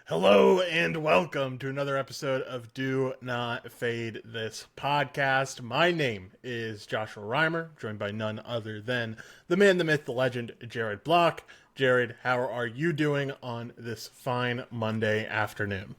Hello and welcome to another episode of Do Not Fade This podcast. My name is Joshua Reimer, joined by none other than the man, the myth, the legend, Jared Block. Jared, how are you doing on this fine Monday afternoon?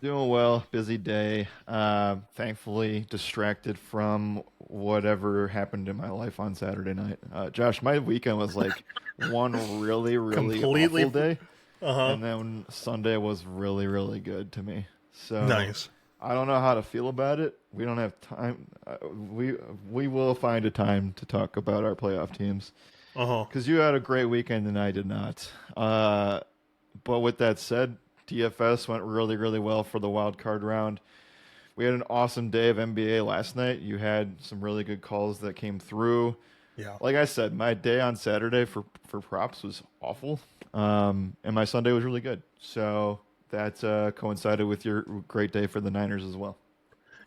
Doing well, busy day. Thankfully distracted from whatever happened in my life on Saturday night. Josh, my weekend was like one really, really awful Completely. day, Uh huh. and then Sunday was really, really good to me. So Nice. I don't know how to feel about it. We don't have time. We will find a time to talk about our playoff teams Uh huh. because you had a great weekend and I did not. But with that said, DFS went really, really well for the wild card round. We had an awesome day of NBA last night. You had some really good calls that came through. Yeah. Like I said, my day on Saturday for props was awful, and my Sunday was really good. So that coincided with your great day for the Niners as well.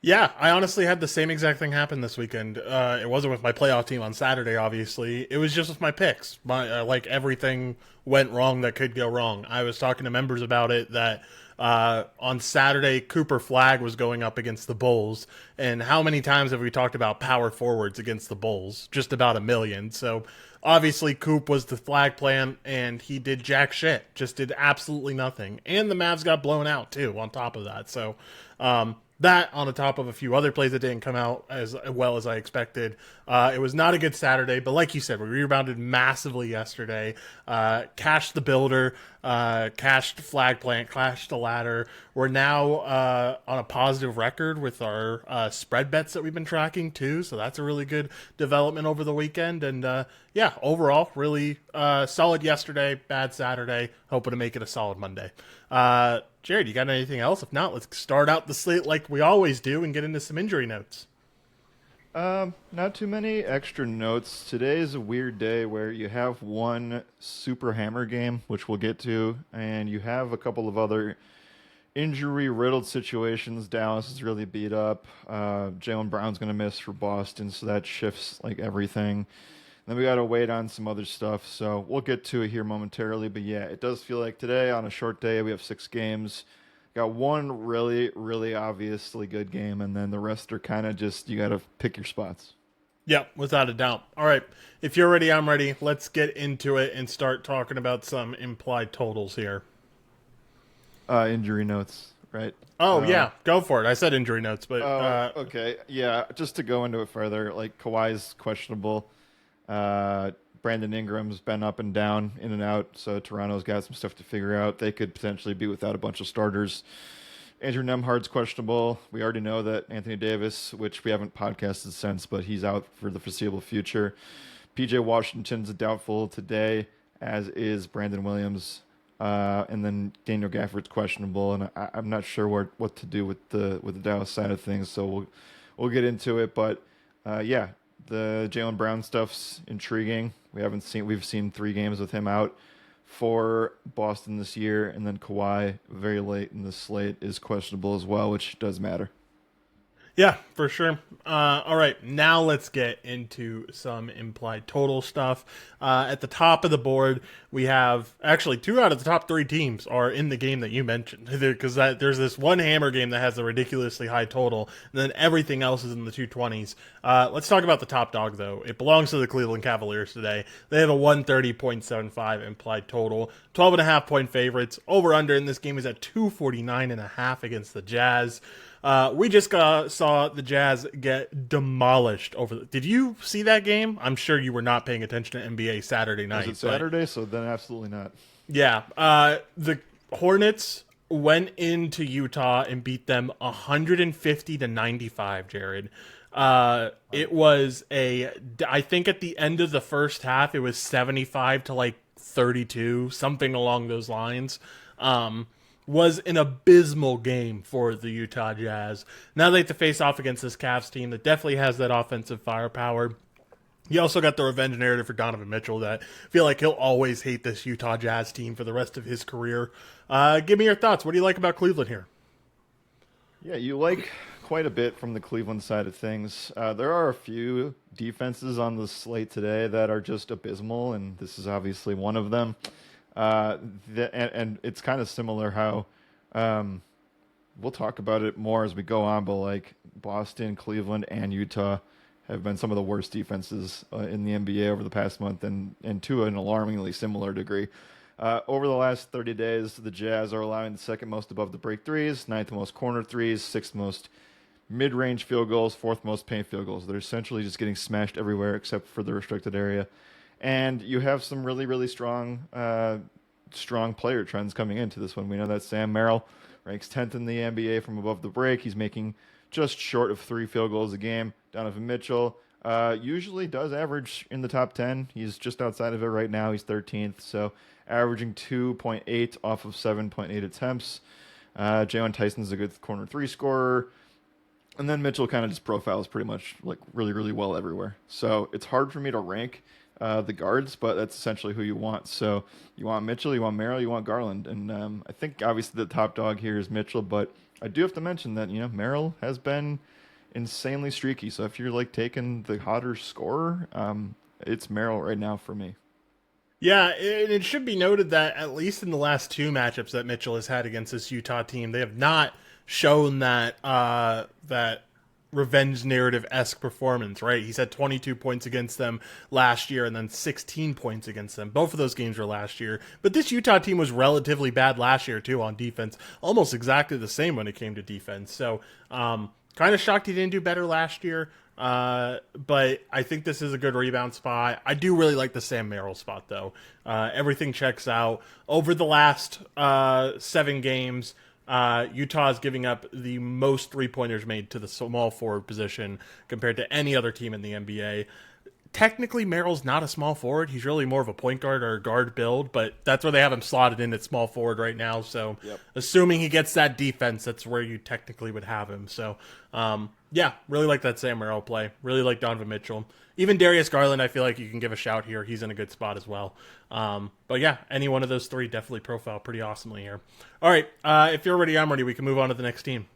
Yeah, I honestly had the same exact thing happen this weekend. It wasn't with my playoff team on Saturday, obviously. It was just with my picks. My like everything went wrong that could go wrong. I was talking to members about it that on Saturday Cooper Flag was going up against the Bulls, and how many times have we talked about power forwards against the Bulls? Just about a million. So obviously Coop was the flag plan, and he did jack shit. Just did absolutely nothing, and the Mavs got blown out too. On top of that, so. That on the top of a few other plays that didn't come out as well as I expected. It was not a good Saturday, but like you said, we rebounded massively yesterday. Cashed the builder, cashed flag plant, cashed the ladder. We're now on a positive record with our spread bets that we've been tracking too, so that's a really good development over the weekend. And yeah, overall, really solid yesterday, bad Saturday. Hoping to make it a solid Monday. Jared, you got anything else? If not, let's start out the slate like we always do and get into some injury notes. Not too many extra notes. Today is a weird day where you have one super hammer game, which we'll get to, and you have a couple of other injury riddled situations. Dallas is really beat up. Jalen Brown's going to miss for Boston, so that shifts like everything. Then we got to wait on some other stuff, so we'll get to it here momentarily. But yeah, it does feel like today on a short day we have 6 games. Got one really, really obviously good game, and then the rest are kind of just you got to pick your spots. Yeah, without a doubt. All right, if you're ready, I'm ready. Let's get into it and start talking about some implied totals here. Injury notes, right? Oh So, yeah, go for it. I said injury notes, but oh, okay, yeah. Just to go into it further, like Kawhi's questionable. Uh, Brandon Ingram's been up and down, in and out, so Toronto's got some stuff to figure out. They could potentially be without a bunch of starters. Andrew Nemhard's questionable. We already know that Anthony Davis, which we haven't podcasted since, but he's out for the foreseeable future. PJ Washington's doubtful today, as is Brandon Williams. And then Daniel Gafford's questionable, and I'm not sure what to do with the Dallas side of things. So we'll get into it, but yeah, the Jalen Brown stuff's intriguing. We've seen 3 games with him out for Boston this year, and then Kawhi very late in the slate is questionable as well, which does matter. yeah, for sure. All right, now let's get into some implied total stuff. At the top of the board, we have actually 2 out of the top 3 teams are in the game that you mentioned, because there's this one hammer game that has a ridiculously high total, and then everything else is in the 220s. Let's talk about the top dog though. It belongs to the Cleveland Cavaliers today. They have a 130.75 implied total, 12.5 point favorites. Over under in this game is at 249.5 against the Jazz. We just saw the Jazz get demolished over. Did you see that game? I'm sure you were not paying attention to NBA Saturday Was night, it but Saturday? So then absolutely not. yeah, the Hornets went into Utah and beat them 150 to 95. Jared, it was a. I think at the end of the first half, it was 75 to like 32, something along those lines. Was an abysmal game for the Utah Jazz. Now they have to face off against this Cavs team that definitely has that offensive firepower. You also got the revenge narrative for Donovan Mitchell that I feel like he'll always hate this Utah Jazz team for the rest of his career. Give me your thoughts. What do you like about Cleveland here? Yeah, you like quite a bit from the Cleveland side of things. There are a few defenses on the slate today that are just abysmal, and this is obviously one of them. Uh, and it's kind of similar how um, we'll talk about it more as we go on, but like Boston, Cleveland, and Utah have been some of the worst defenses in the NBA over the past month, and to an alarmingly similar degree. Over the last 30 days, the Jazz are allowing the second most above the break threes, ninth most corner threes, sixth most mid-range field goals, fourth most paint field goals. They're essentially just getting smashed everywhere except for the restricted area. And you have some really, really strong player trends coming into this one. We know that Sam Merrill ranks 10th in the NBA from above the break. He's making just short of 3 field goals a game. Donovan Mitchell usually does average in the top 10. He's just outside of it right now. He's 13th, so averaging 2.8 off of 7.8 attempts. Jalen Tyson's a good corner 3 scorer. And then Mitchell kind of just profiles pretty much like really, really well everywhere. So it's hard for me to rank the guards, but that's essentially who you want. So you want Mitchell, you want Merrill, you want Garland. And I think obviously the top dog here is Mitchell, but I do have to mention that, Merrill has been insanely streaky. So if you're like taking the hotter scorer, it's Merrill right now for me. Yeah, it should be noted that at least in the last 2 matchups that Mitchell has had against this Utah team, they have not shown that revenge narrative-esque performance, right? He's had 22 points against them last year and then 16 points against them. Both of those games were last year. But this Utah team was relatively bad last year, too, on defense. Almost exactly the same when it came to defense. So, kind of shocked he didn't do better last year. But I think this is a good rebound spot. I do really like the Sam Merrill spot, though. Everything checks out. Over the last 7 games, Utah is giving up the most 3-pointers made to the small forward position compared to any other team in the NBA. Technically, Merrill's not a small forward. He's really more of a point guard or a guard build, but that's where they have him slotted in at small forward right now. So, assuming he gets that defense, that's where you technically would have him. So, yeah, really like that Sam Merrill play. Really like Donovan Mitchell. Even Darius Garland, I feel like you can give a shout here. He's in a good spot as well. But yeah, any one of those 3 definitely profile pretty awesomely here. All right, if you're ready, I'm ready. We can move on to the next team.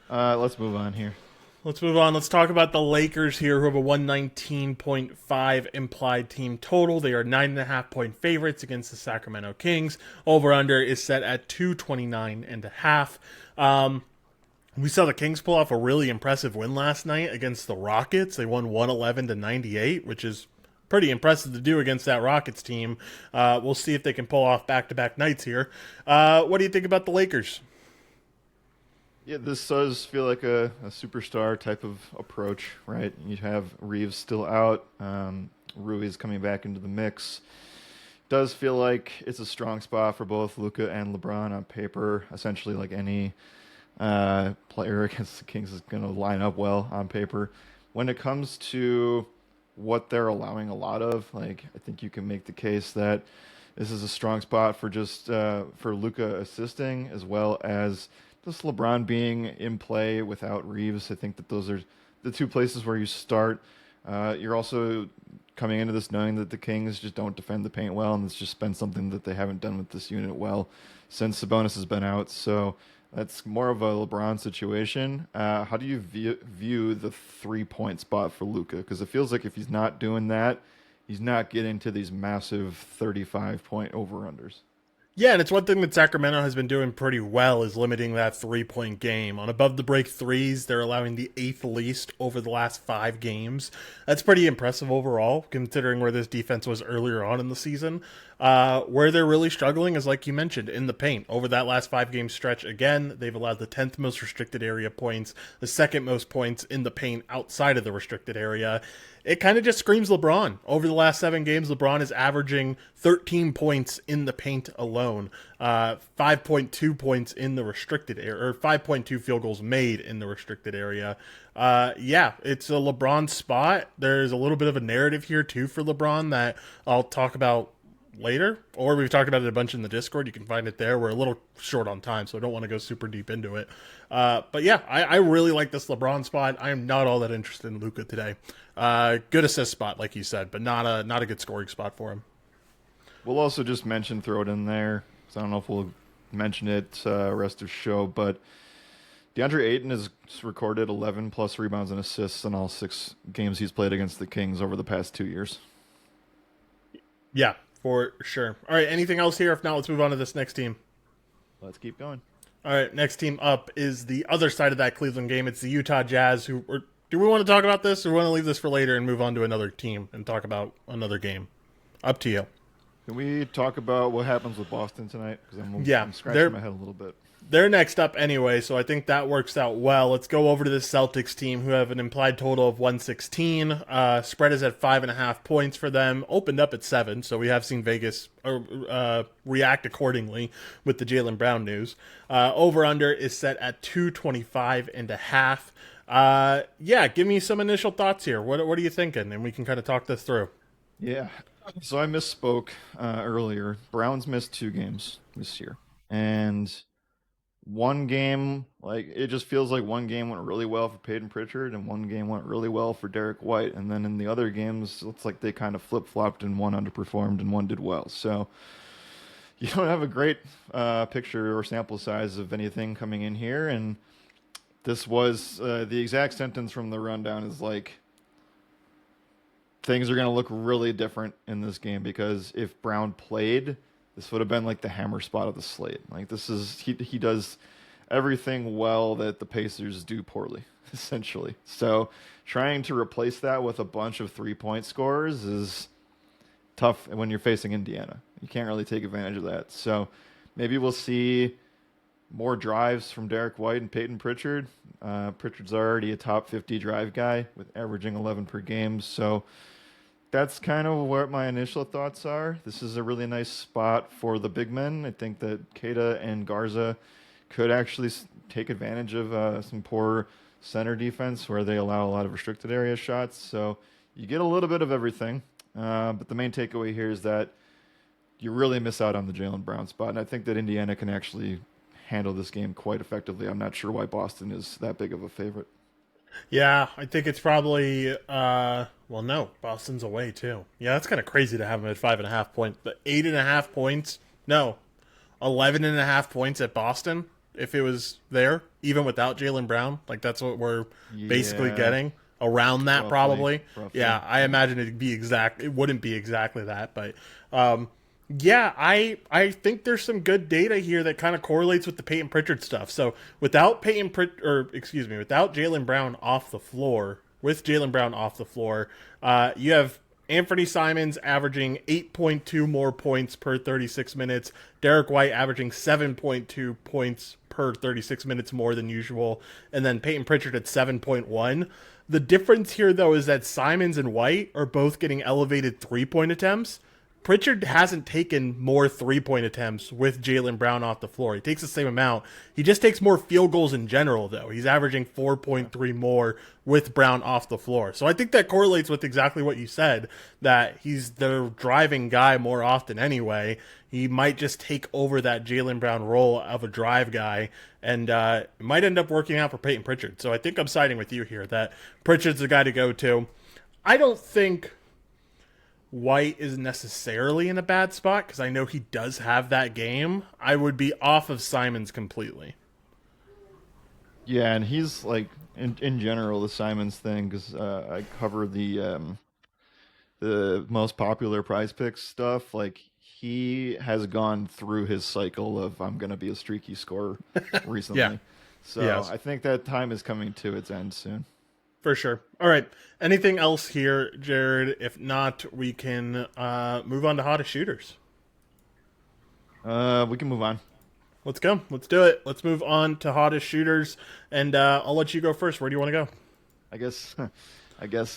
Let's move on here. Let's move on. Let's talk about the Lakers here, who have a 119.5 implied team total. They are 9.5-point favorites against the Sacramento Kings. Over/under is set at 229.5. We saw the Kings pull off a really impressive win last night against the Rockets. They won 111-98, which is pretty impressive to do against that Rockets team. We'll see if they can pull off back-to-back nights here. What do you think about the Lakers? Yeah, this does feel like a superstar type of approach, right? You have Reeves still out. Rui's coming back into the mix. Does feel like it's a strong spot for both Luka and LeBron on paper. Essentially, like any player against the Kings is going to line up well on paper. When it comes to what they're allowing a lot of, like I think you can make the case that this is a strong spot for just for Luka assisting as well as just LeBron being in play without Reeves. I think that those are the 2 places where you start. You're also coming into this knowing that the Kings just don't defend the paint well, and it's just been something that they haven't done with this unit well since Sabonis has been out. So that's more of a LeBron situation. How do you view the 3-point spot for Luka? Because it feels like if he's not doing that, he's not getting to these massive 35-point over-unders. Yeah, and it's one thing that Sacramento has been doing pretty well is limiting that 3-point game. On above the break threes, they're allowing the 8th least over the last 5 games. That's pretty impressive overall, considering where this defense was earlier on in the season. Where they're really struggling is, like you mentioned, in the paint. Over that last 5-game stretch, again, they've allowed the 10th most restricted area points, the 2nd most points in the paint outside of the restricted area. It kind of just screams LeBron. Over the last 7 games, LeBron is averaging 13 points in the paint alone, 5.2 points in the restricted area, or 5.2 field goals made in the restricted area. Yeah, it's a LeBron spot. There's a little bit of a narrative here, too, for LeBron that I'll talk about later, or we've talked about it a bunch in the Discord. You can find it there. We're a little short on time, so I don't want to go super deep into it. But yeah, I really like this LeBron spot. I am not all that interested in Luka today. Good assist spot, like you said, but not a good scoring spot for him. We'll also just throw it in there, because I don't know if we'll mention it rest of the show, but DeAndre Ayton has recorded 11 plus rebounds and assists in all 6 games he's played against the Kings over the past 2 years. Yeah, For sure. All right, anything else here? If not, let's move on to this next team. Let's keep going. All right, next team up is the other side of that Cleveland game. It's the Utah Jazz. Do we want to talk about this, or want to leave this for later and move on to another team and talk about another game? Up to you. Can we talk about what happens with Boston tonight? Because I'm they're scratching my head a little bit. they're next up anyway, so I think that works out well. Let's go over to the Celtics team, who have an implied total of 116. Spread is at 5.5 points for them. Opened up at 7, so we have seen Vegas react accordingly with the Jaylen Brown news. Over under is set at 225.5. Yeah, give me some initial thoughts here. What are you thinking? And we can kind of talk this through. Yeah. So I misspoke earlier. Browns missed 2 games this year. And one game, like, it just feels like one game went really well for Peyton Pritchard and one game went really well for Derek White. And then in the other games, it looks like they kind of flip-flopped and one underperformed and one did well. So you don't have a great picture or sample size of anything coming in here. And this was the exact sentence from the rundown is like, things are going to look really different in this game because if Brown played, this would have been like the hammer spot of the slate. Like this is he does everything well that the Pacers do poorly, essentially. So trying to replace that with a bunch of 3-point scorers is tough when you're facing Indiana. You can't really take advantage of that. So maybe we'll see more drives from Derek White and Peyton Pritchard. Pritchard's already a top 50 drive guy with averaging 11 per game. So that's kind of what my initial thoughts are. This is a really nice spot for the big men. I think that Keita and Garza could actually take advantage of some poor center defense where they allow a lot of restricted area shots. So you get a little bit of everything. But the main takeaway here is that you really miss out on the Jaylen Brown spot. And I think that Indiana can actually handle this game quite effectively. I'm not sure why Boston is that big of a favorite. Yeah, I think it's probably well, no, Boston's away too. Yeah, that's kind of crazy to have them at 5.5 points. The 8.5 points, no, 11.5 points at Boston. If it was there, even without Jaylen Brown, like that's what we're basically getting around that, probably. Roughly. Yeah, I imagine it'd be exact. It wouldn't be exactly that, but yeah, I think there's some good data here that kind of correlates with the Peyton Pritchard stuff. So without without Jaylen Brown off the floor, you have Anthony Simons averaging 8.2 more points per 36 minutes, Derek White averaging 7.2 points per 36 minutes more than usual, and then Peyton Pritchard at 7.1. The difference here, though, is that Simons and White are both getting elevated 3-point attempts. Pritchard hasn't taken more 3-point attempts with Jaylen Brown off the floor. He takes the same amount. He just takes more field goals in general, though. He's averaging 4.3 more with Brown off the floor. So I think that correlates with exactly what you said, that he's the driving guy more often anyway. He might just take over that Jaylen Brown role of a drive guy, and it might end up working out for Peyton Pritchard. So I think I'm siding with you here, that Pritchard's the guy to go to. I don't think White is necessarily in a bad spot because I know he does have that game. I would be off of Simons completely. Yeah, and he's like in general the Simons thing because I cover the most popular Prize Picks stuff. Like he has gone through his cycle of I'm gonna be a streaky scorer recently. Yeah. So Yes. I think that time is coming to its end soon. For sure. All right. Anything else here, Jared? If not, we can move on to hottest shooters. We can move on. Let's go. Let's do it. Let's move on to hottest shooters, and I'll let you go first. Where do you want to go? I guess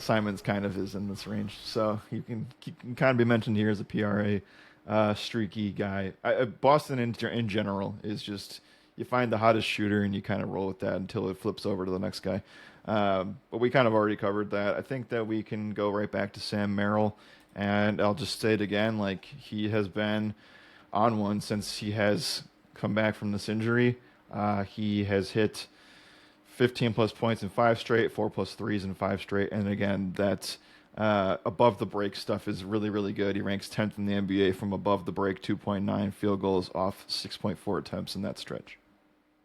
Simons kind of is in this range, so he can kind of be mentioned here as a PRA streaky guy. Boston in general is just you find the hottest shooter and you kind of roll with that until it flips over to the next guy. But we kind of already covered that. I think that we can go right back to Sam Merrill, and I'll just say it again, like he has been on one since he has come back from this injury. He has hit 15 plus points in 5 straight, 4 plus threes in 5 straight, and again, that above the break stuff is really, really good. He ranks 10th in the NBA from above the break, 2.9 field goals off 6.4 attempts in that stretch.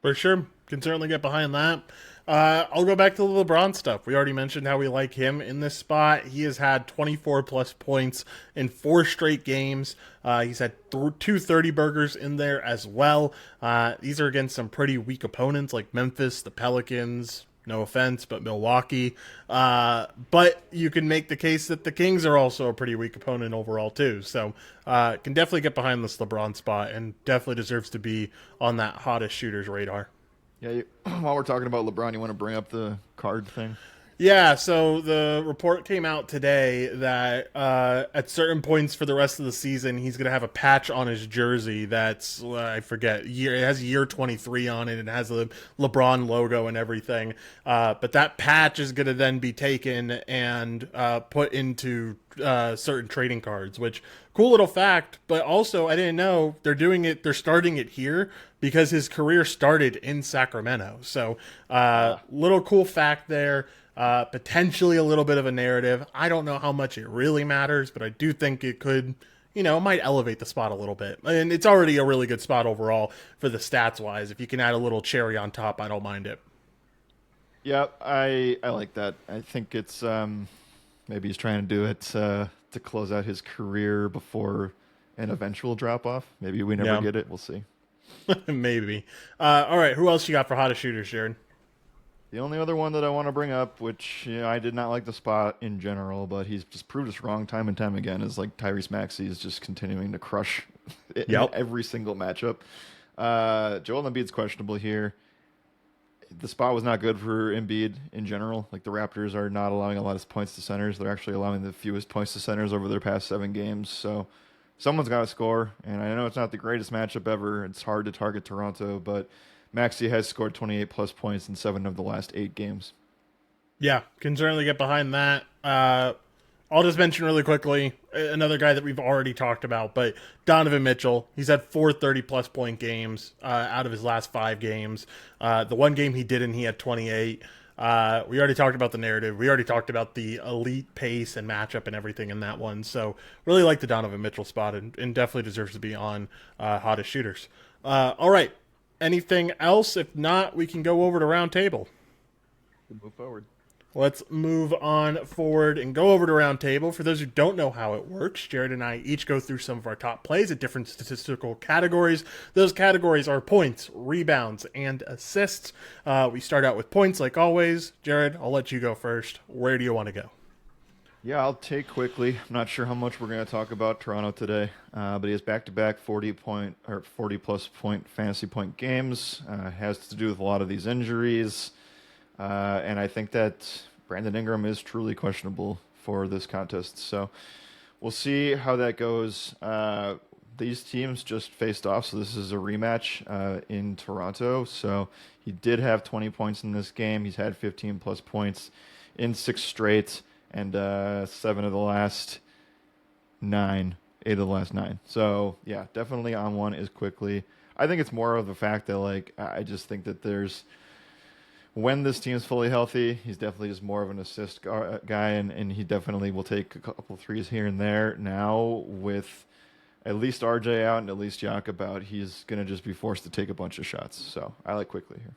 For sure. Can certainly get behind that. I'll go back to the LeBron stuff. We already mentioned how we like him in this spot. He has had 24 plus points in 4 straight games. He's had 230 burgers in there as well. These are against some pretty weak opponents like Memphis, the Pelicans. No offense, but Milwaukee. But you can make the case that the Kings are also a pretty weak opponent overall, too. So can definitely get behind this LeBron spot and definitely deserves to be on that hottest shooters radar. Yeah, while we're talking about LeBron, you want to bring up the card thing? Yeah, so the report came out today that at certain points for the rest of the season, he's going to have a patch on his jersey that's, I forget, it has year 23 on it. It has the LeBron logo and everything. But that patch is going to then be taken and put into certain trading cards, which cool little fact. But also, I didn't know they're starting it here because his career started in Sacramento. So little cool fact there. Potentially a little bit of a narrative. I don't know how much it really matters, but I do think it could, might elevate the spot a little bit. And it's already a really good spot overall for the stats wise. If you can add a little cherry on top, I don't mind it. Yeah, I like that. I think it's maybe he's trying to do it to close out his career before an eventual drop off. Maybe we never get it. We'll see. Maybe. All right, who else you got for hottest shooters, Jared? The only other one that I want to bring up, which I did not like the spot in general, but he's just proved us wrong time and time again, is like Tyrese Maxey is just continuing to crush in every single matchup. Joel Embiid's questionable here. The spot was not good for Embiid in general. Like the Raptors are not allowing a lot of points to centers. They're actually allowing the fewest points to centers over their past 7 games. So someone's got to score. And I know it's not the greatest matchup ever. It's hard to target Toronto, but Maxey has scored 28 plus points in 7 of the last 8 games. Yeah, can certainly get behind that. I'll just mention really quickly another guy that we've already talked about, but Donovan Mitchell. He's had 4 30-plus point games out of his last 5 games. The one game he didn't, he had 28. We already talked about the narrative. We already talked about the elite pace and matchup and everything in that one. So really like the Donovan Mitchell spot and definitely deserves to be on hottest shooters. All right. Anything else? If not, we can go over to round table. Move forward. Let's move on forward and go over to round table. For those who don't know how it works, Jared and I each go through some of our top plays at different statistical categories. Those categories are points, rebounds, and assists. We start out with points like always. Jared, I'll let you go first. Where do you want to go? Yeah, I'll take quickly. I'm not sure how much we're going to talk about Toronto today, but he has back-to-back 40-plus point fantasy point games. Has to do with a lot of these injuries, and I think that Brandon Ingram is truly questionable for this contest. So we'll see how that goes. These teams just faced off, so this is a rematch in Toronto. So he did have 20 points in this game. He's had 15-plus points in 6 straight. And 7 of the last 9, 8 of the last 9. So yeah, definitely on one is quickly. I think it's more of the fact that I just think that when this team is fully healthy, he's definitely just more of an assist guy, and he definitely will take a couple threes here and there. Now with at least RJ out and at least Jakob out, he's gonna just be forced to take a bunch of shots. So I like quickly here.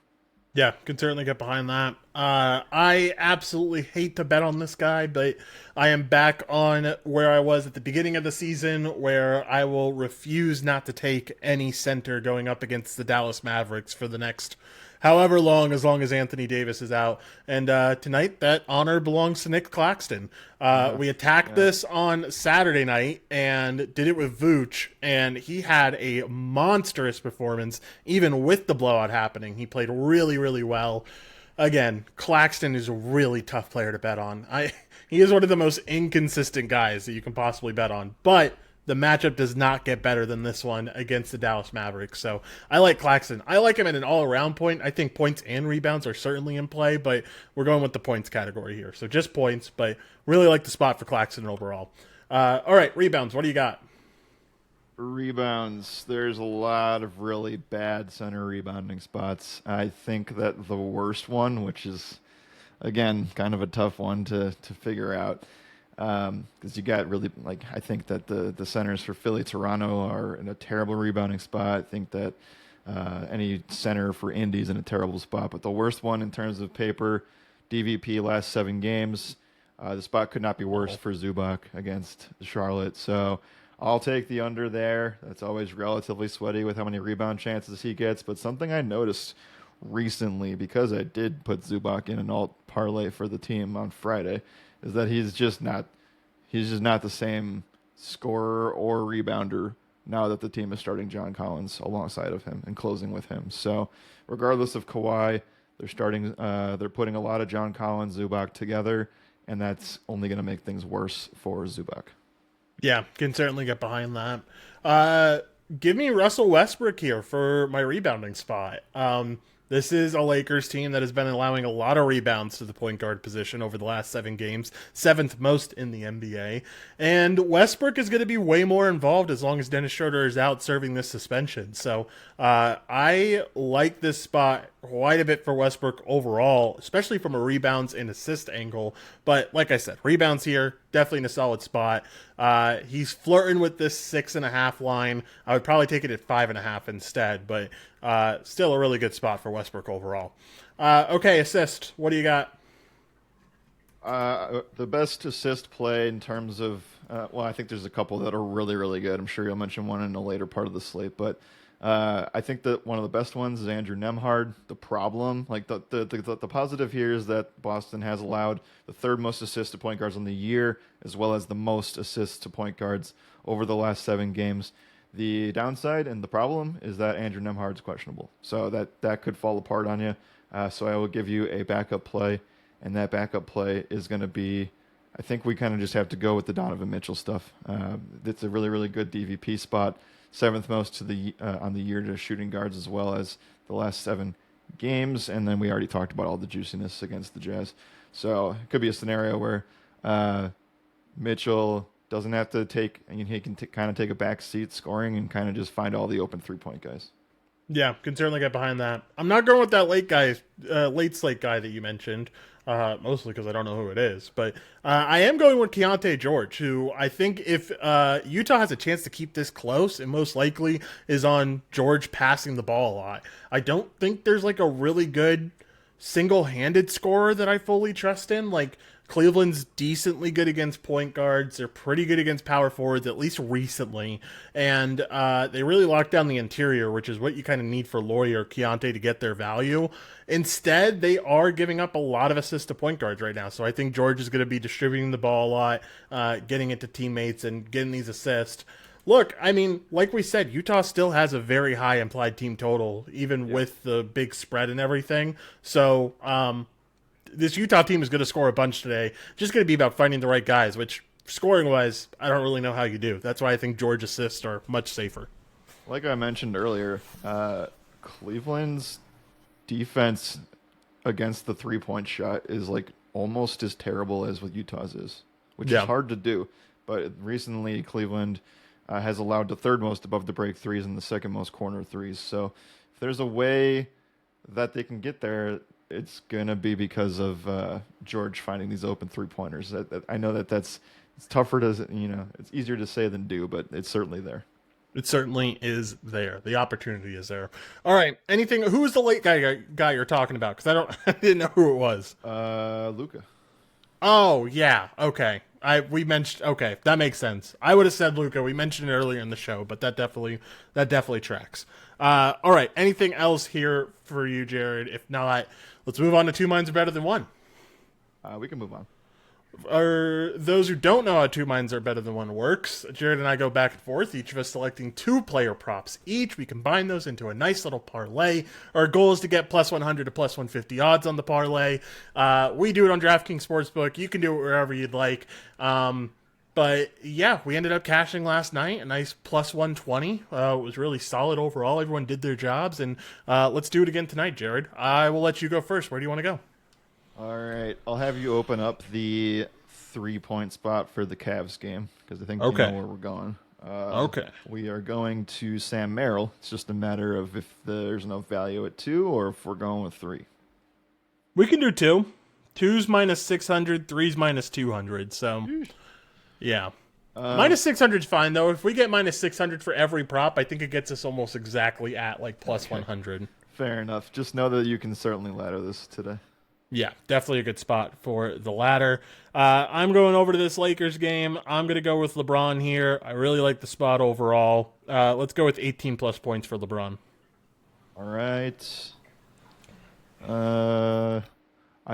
Yeah, can certainly get behind that. I absolutely hate to bet on this guy, but I am back on where I was at the beginning of the season, where I will refuse not to take any center going up against the Dallas Mavericks for the next however long as Anthony Davis is out. And tonight, that honor belongs to Nick Claxton. We attacked this on Saturday night and did it with Vooch, and he had a monstrous performance, even with the blowout happening. He played really, really well. Again, Claxton is a really tough player to bet on. He is one of the most inconsistent guys that you can possibly bet on, but the matchup does not get better than this one against the Dallas Mavericks. So I like Claxton. I like him at an all-around point. I think points and rebounds are certainly in play, but we're going with the points category here. So just points, but really like the spot for Claxton overall. All right, rebounds. What do you got? Rebounds. There's a lot of really bad center rebounding spots. I think that the worst one, which is, again, kind of a tough one to figure out, because you got really, I think that the centers for Philly, Toronto are in a terrible rebounding spot. I think that Any center for Indy's in a terrible spot. But the worst one in terms of paper, DVP last 7 games. The spot could not be worse for Zubac against Charlotte. So I'll take the under there. That's always relatively sweaty with how many rebound chances he gets. But something I noticed recently, because I did put Zubac in an alt parlay for the team on Friday, is that he's just not the same scorer or rebounder now that the team is starting John Collins alongside of him and closing with him. So regardless of Kawhi, they're putting a lot of John Collins, Zubac together, and that's only going to make things worse for Zubac. Yeah, can certainly get behind that. Give me Russell Westbrook here for my rebounding spot. This is a Lakers team that has been allowing a lot of rebounds to the point guard position over the last 7 games, 7th most in the NBA. And Westbrook is going to be way more involved as long as Dennis Schroeder is out serving this suspension. So I like this spot quite a bit for Westbrook overall, especially from a rebounds and assist angle. But like I said, rebounds here, definitely in a solid spot. He's flirting with this 6.5 line. I would probably take it at 5.5 instead, but still a really good spot for Westbrook overall. Okay, assist. What do you got? The best assist play in terms of, I think there's a couple that are really, really good. I'm sure you'll mention one in a later part of the slate, but I think that one of the best ones is Andrew Nembhard. The problem, like the positive here is that Boston has allowed the 3rd most assists to point guards on the year, as well as the most assists to point guards over the last 7 games. The downside and the problem is that Andrew Nembhard's questionable, so that could fall apart on you. So I will give you a backup play, and that backup play is going to be, I think we kind of just have to go with the Donovan Mitchell stuff. It's a really, really good DVP spot, 7th most to the on the year to shooting guards, as well as the last 7 games, and then we already talked about all the juiciness against the Jazz. So it could be a scenario where Mitchell doesn't have to take, and he can kind of take a back seat scoring and kind of just find all the open 3-point guys. Yeah, can certainly get behind that. I'm not going with that late slate guy that you mentioned, mostly because I don't know who it is. But I am going with Keontae George, who I think if Utah has a chance to keep this close, it most likely is on George passing the ball a lot. I don't think there's like a really good single-handed scorer that I fully trust in. Like, Cleveland's decently good against point guards. They're pretty good against power forwards, at least recently. And they really locked down the interior, which is what you kind of need for Laurie or Keontae to get their value. Instead, they are giving up a lot of assists to point guards right now. So I think George is going to be distributing the ball a lot, getting it to teammates and getting these assists. Look, I mean, like we said, Utah still has a very high implied team total, even with the big spread and everything. So, this Utah team is going to score a bunch today. Just going to be about finding the right guys, which scoring-wise, I don't really know how you do. That's why I think George assists are much safer. Like I mentioned earlier, Cleveland's defense against the 3-point shot is like almost as terrible as what Utah's is, which is hard to do. But recently, Cleveland has allowed the 3rd most above the break threes and the 2nd most corner threes. So if there's a way that they can get there, it's going to be because of George finding these open 3-pointers. I know it's tougher to, it's easier to say than do, but it's certainly there. It certainly is there. The opportunity is there. All right. Who was the late guy you're talking about? Because I didn't know who it was. Luka. Oh, yeah. Okay. Okay, that makes sense. I would have said Luka. We mentioned it earlier in the show, but that definitely tracks. All right. Anything else here for you, Jared? If not, let's move on to 2 minds are better than 1. We can move on. For those who don't know how 2 minds are better than 1 works, Jared and I go back and forth, each of us selecting 2 player props each. We combine those into a nice little parlay. Our goal is to get plus 100 to plus 150 odds on the parlay. We do it on DraftKings Sportsbook. You can do it wherever you'd like. But yeah, we ended up cashing last night, a nice plus 120. It was really solid overall. Everyone did their jobs, and let's do it again tonight, Jared. I will let you go first. Where do you want to go? All right, I'll have you open up the 3-point spot for the Cavs game because I think you know where we're going. Okay. We are going to Sam Merrill. It's just a matter of if there's no value at 2 or if we're going with 3. We can do 2. 2's minus 600, 3's minus 200. So, yeah. Minus 600 is fine, though. If we get minus 600 for every prop, I think it gets us almost exactly at like plus 100. Fair enough. Just know that you can certainly ladder this today. Yeah, definitely a good spot for the ladder. I'm going over to this Lakers game. I'm going to go with LeBron here. I really like the spot overall. Let's go with 18 plus points for LeBron. All right. I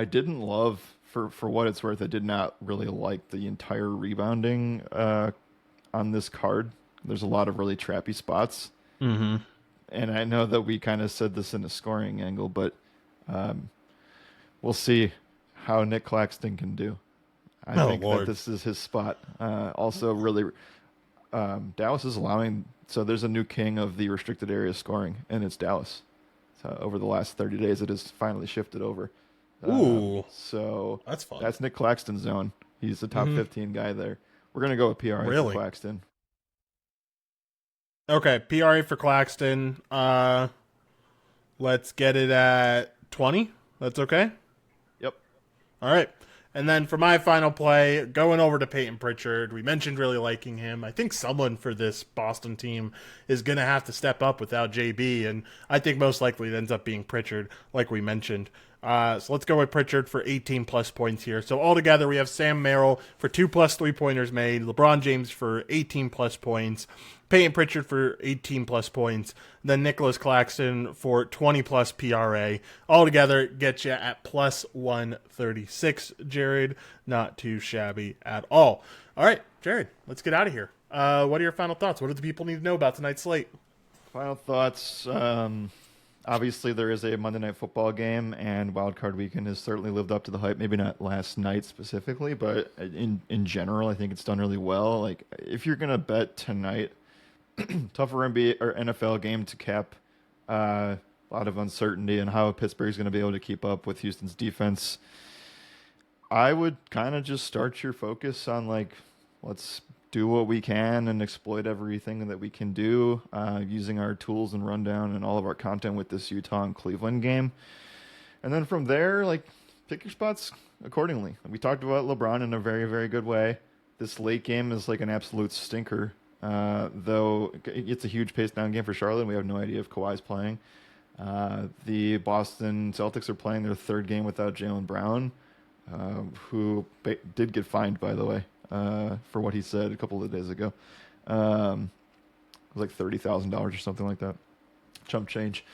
didn't love, for what it's worth, I did not really like the entire rebounding on this card. There's a lot of really trappy spots. Mm-hmm. And I know that we kind of said this in a scoring angle, but we'll see how Nick Claxton can do. I think that this is his spot. Also, really, Dallas is allowing. So there's a new king of the restricted area scoring, and it's Dallas. So over the last 30 days, it has finally shifted over. Ooh, so that's fun. That's Nick Claxton's zone. He's the top 15 guy there. We're gonna go with PRA for Claxton. Okay, PRA for Claxton. Let's get it at 20. That's okay? Yep. All right. And then for my final play, going over to Peyton Pritchard. We mentioned really liking him. I think someone for this Boston team is going to have to step up without JB, and I think most likely it ends up being Pritchard, like we mentioned. So let's go with Pritchard for 18 plus points here. So altogether, we have Sam Merrill for 2 plus 3-pointers made, LeBron James for 18 plus points, Peyton Pritchard for 18 plus points, then Nicholas Claxton for 20 plus PRA. Altogether, gets you at plus 136, Jared. Not too shabby at all. All right, Jared, let's get out of here. What are your final thoughts? What do the people need to know about tonight's slate? Final thoughts. Obviously, there is a Monday Night Football game, and Wild Card Weekend has certainly lived up to the hype. Maybe not last night specifically, but in general, I think it's done really well. Like, if you're gonna bet tonight, tougher NBA or NFL game to cap. A lot of uncertainty in how Pittsburgh's going to be able to keep up with Houston's defense. I would kind of just start your focus on, like, let's do what we can and exploit everything that we can do using our tools and rundown and all of our content with this Utah and Cleveland game. And then from there, like, pick your spots accordingly. We talked about LeBron in a very, very good way. This late game is like an absolute stinker. Though it's a huge pace down game for Charlotte, and we have no idea if Kawhi's playing. The Boston Celtics are playing their third game without Jaylen Brown, who did get fined, by the way, for what he said a couple of days ago. It was like $30,000 or something like that. Chump change.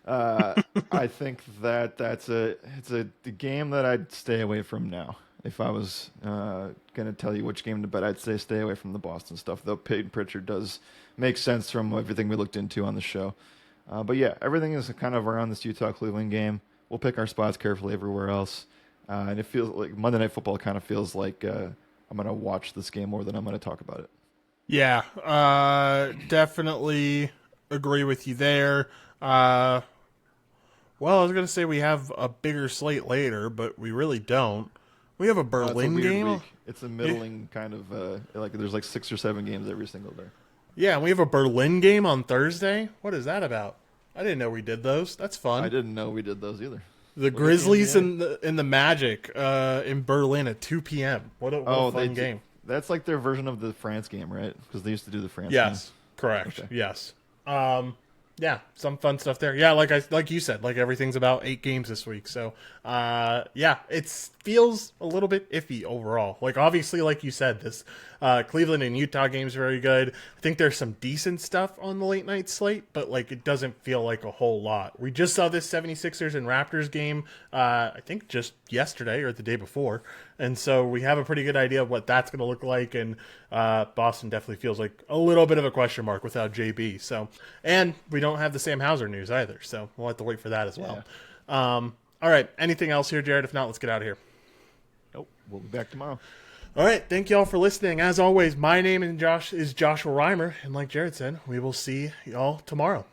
I think that it's a game that I'd stay away from now. If I was going to tell you which game to bet, I'd say stay away from the Boston stuff, though Peyton Pritchard does make sense from everything we looked into on the show. But yeah, everything is kind of around this Utah-Cleveland game. We'll pick our spots carefully everywhere else. And it feels like Monday Night Football kind of feels like I'm going to watch this game more than I'm going to talk about it. Yeah, definitely agree with you there. Well, I was going to say we have a bigger slate later, but we really don't. We have a Berlin game. Week. It's a middling kind of like there's like 6 or 7 games every single day. Yeah, and we have a Berlin game on Thursday. What is that about? I didn't know we did those. That's fun. I didn't know we did those either. The Grizzlies and the Magic in Berlin at 2 p.m. What a fun game. That's like their version of the France game, right? Because they used to do the France game. Yes, correct. Okay. Yes. Yeah, some fun stuff there. Yeah, like you said, like everything's about 8 games this week. So, yeah, it feels a little bit iffy overall. Like, obviously, like you said, this Cleveland and Utah game is very good. I think there's some decent stuff on the late night slate, but, like, it doesn't feel like a whole lot. We just saw this 76ers and Raptors game, I think just yesterday or the day before. And so we have a pretty good idea of what that's going to look like. And Boston definitely feels like a little bit of a question mark without JB. So, and we don't have the Sam Hauser news either. So we'll have to wait for that as well. Yeah. All right. Anything else here, Jared? If not, let's get out of here. Nope. We'll be back tomorrow. All right. Thank you all for listening. As always, my name is Joshua Reimer. And like Jared said, we will see y'all tomorrow.